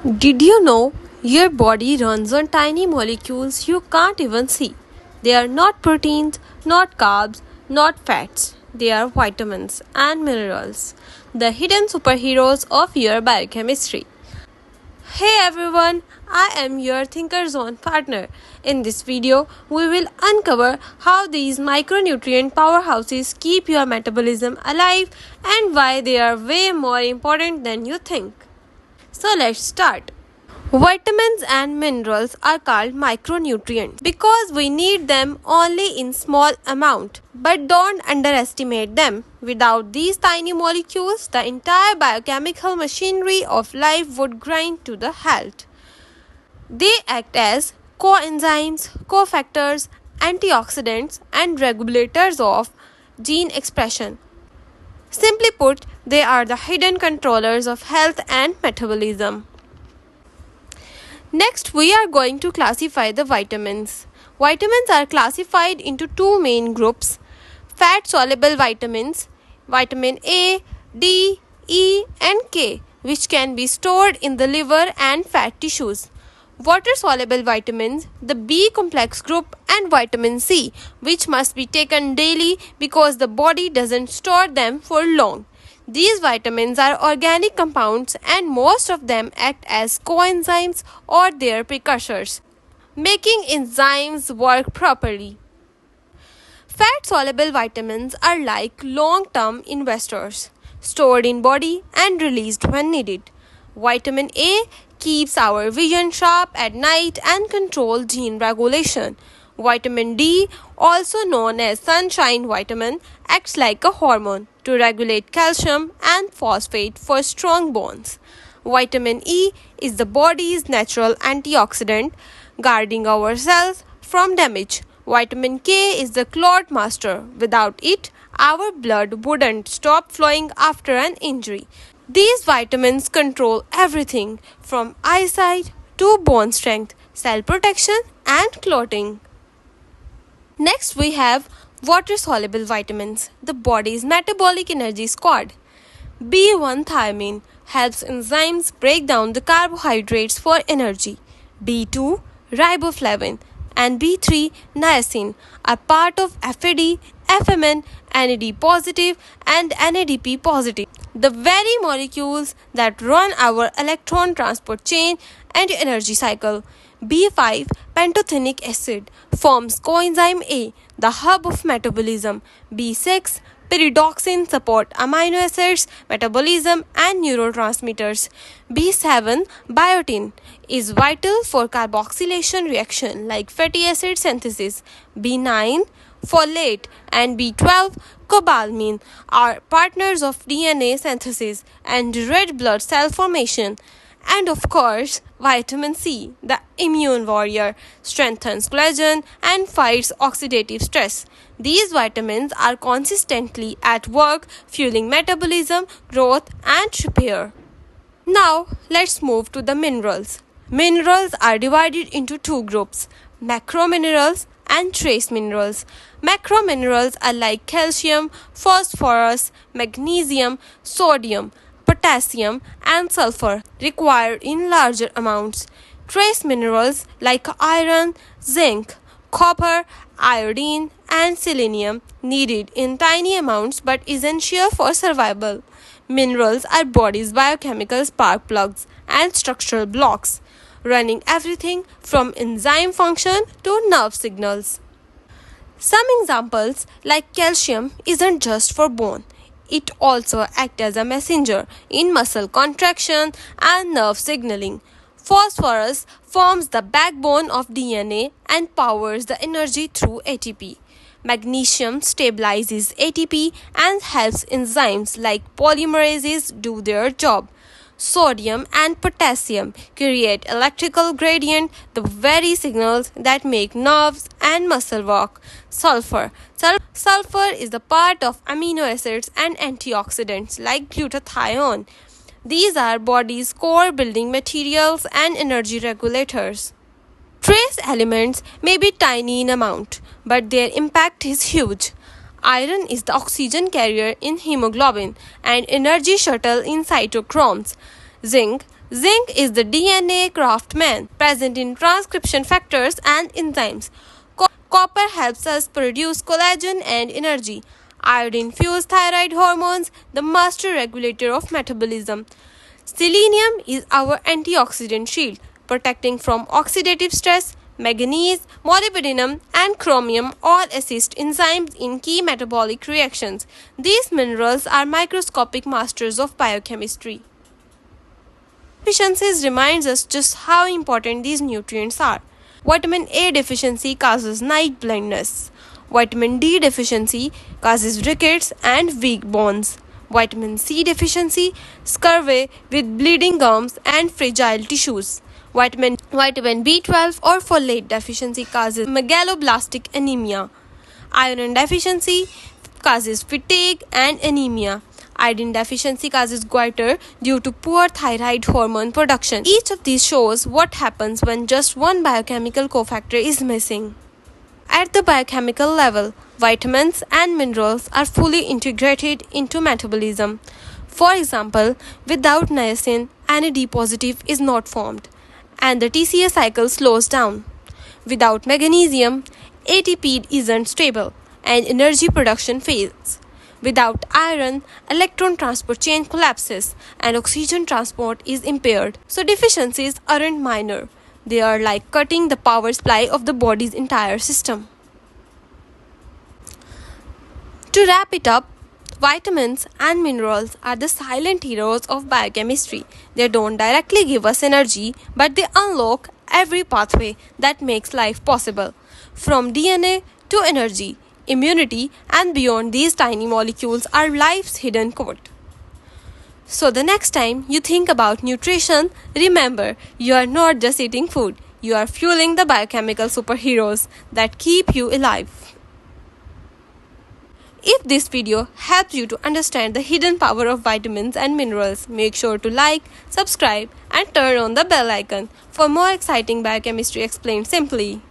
Did you know your body runs on tiny molecules you can't even see? They are not proteins, not carbs, not fats. They are vitamins and minerals, the hidden superheroes of your biochemistry. Hey everyone, I am your Thinker Zone partner. In this video, we will uncover how these micronutrient powerhouses keep your metabolism alive and why they are way more important than you think. So let's start. Vitamins and minerals are called micronutrients because we need them only in small amount. But don't underestimate them. Without these tiny molecules, the entire biochemical machinery of life would grind to the halt. They act as coenzymes, cofactors, antioxidants, and regulators of gene expression. Simply put, they are the hidden controllers of health and metabolism. Next, we are going to classify the vitamins. Vitamins are classified into two main groups: fat-soluble vitamins, vitamin A, D, E, and K, which can be stored in the liver and fat tissues. Water-soluble vitamins, the B complex group, and vitamin C, which must be taken daily because the body doesn't store them for long. These vitamins are organic compounds and most of them act as coenzymes or their precursors, making enzymes work properly. Fat-soluble vitamins are like long-term investors, stored in body and released when needed. Vitamin A keeps our vision sharp at night and controls gene regulation. Vitamin D, also known as sunshine vitamin, acts like a hormone to regulate calcium and phosphate for strong bones. Vitamin E is the body's natural antioxidant, guarding our cells from damage. Vitamin K is the clot master. Without it, our blood wouldn't stop flowing after an injury. These vitamins control everything from eyesight to bone strength, cell protection, and clotting. Next, we have water-soluble vitamins, the body's metabolic energy squad. B1 thiamine helps enzymes break down the carbohydrates for energy. B2 riboflavin and B3 niacin are part of FAD, FMN, NAD positive, and NADP positive, the very molecules that run our electron transport chain and energy cycle. B5 pantothenic acid forms coenzyme A, the hub of metabolism. B6 pyridoxine support amino acids, metabolism, and neurotransmitters. B7 biotin is vital for carboxylation reaction like fatty acid synthesis. B9 folate and B12 cobalamin are partners of DNA synthesis and red blood cell formation. And of course, vitamin C, the immune warrior, strengthens collagen and fights oxidative stress. These vitamins are consistently at work, fueling metabolism, growth, and repair. Now, let's move to the minerals. Minerals are divided into two groups: macrominerals and trace minerals. Macrominerals are like calcium, phosphorus, magnesium, sodium, potassium, and sulfur, required in larger amounts. Trace minerals like iron, zinc, copper, iodine, and selenium, needed in tiny amounts but essential for survival. Minerals are body's biochemical spark plugs and structural blocks, running everything from enzyme function to nerve signals. Some examples like calcium isn't just for bone. It also acts as a messenger in muscle contraction and nerve signaling. Phosphorus forms the backbone of DNA and powers the energy through ATP. Magnesium stabilizes ATP and helps enzymes like polymerases do their job. Sodium and potassium create electrical gradient, the very signals that make nerves and muscle work. Sulfur is the part of amino acids and antioxidants like glutathione. These are body's core building materials and energy regulators. Trace elements may be tiny in amount, but their impact is huge. Iron is the oxygen carrier in hemoglobin and energy shuttle in cytochromes. Zinc, Zinc is the DNA craftsman, present in transcription factors and enzymes. Copper helps us produce collagen and energy. Iodine fuels thyroid hormones, the master regulator of metabolism. Selenium is our antioxidant shield, protecting from oxidative stress. Manganese, molybdenum, and chromium all assist enzymes in key metabolic reactions. These minerals are microscopic masters of biochemistry. Deficiencies reminds us just how important these nutrients are. Vitamin A deficiency causes night blindness. Vitamin D deficiency causes rickets and weak bones. Vitamin C deficiency, scurvy with bleeding gums and fragile tissues. Vitamin B12 or folate deficiency causes megaloblastic anemia. Iron deficiency causes fatigue and anemia. Iodine deficiency causes goiter due to poor thyroid hormone production. Each of these shows what happens when just one biochemical cofactor is missing. At the biochemical level, vitamins and minerals are fully integrated into metabolism. For example, without niacin, NAD positive is not formed, and the TCA cycle slows down. Without magnesium, ATP isn't stable, and energy production fails. Without iron, electron transport chain collapses and oxygen transport is impaired. So deficiencies aren't minor. They are like cutting the power supply of the body's entire system. To wrap it up, vitamins and minerals are the silent heroes of biochemistry. They don't directly give us energy, but they unlock every pathway that makes life possible. From DNA to energy, immunity, and beyond, these tiny molecules are life's hidden code. So the next time you think about nutrition, remember you are not just eating food, you are fueling the biochemical superheroes that keep you alive. If this video helps you to understand the hidden power of vitamins and minerals, make sure to like, subscribe, and turn on the bell icon for more exciting biochemistry explained simply.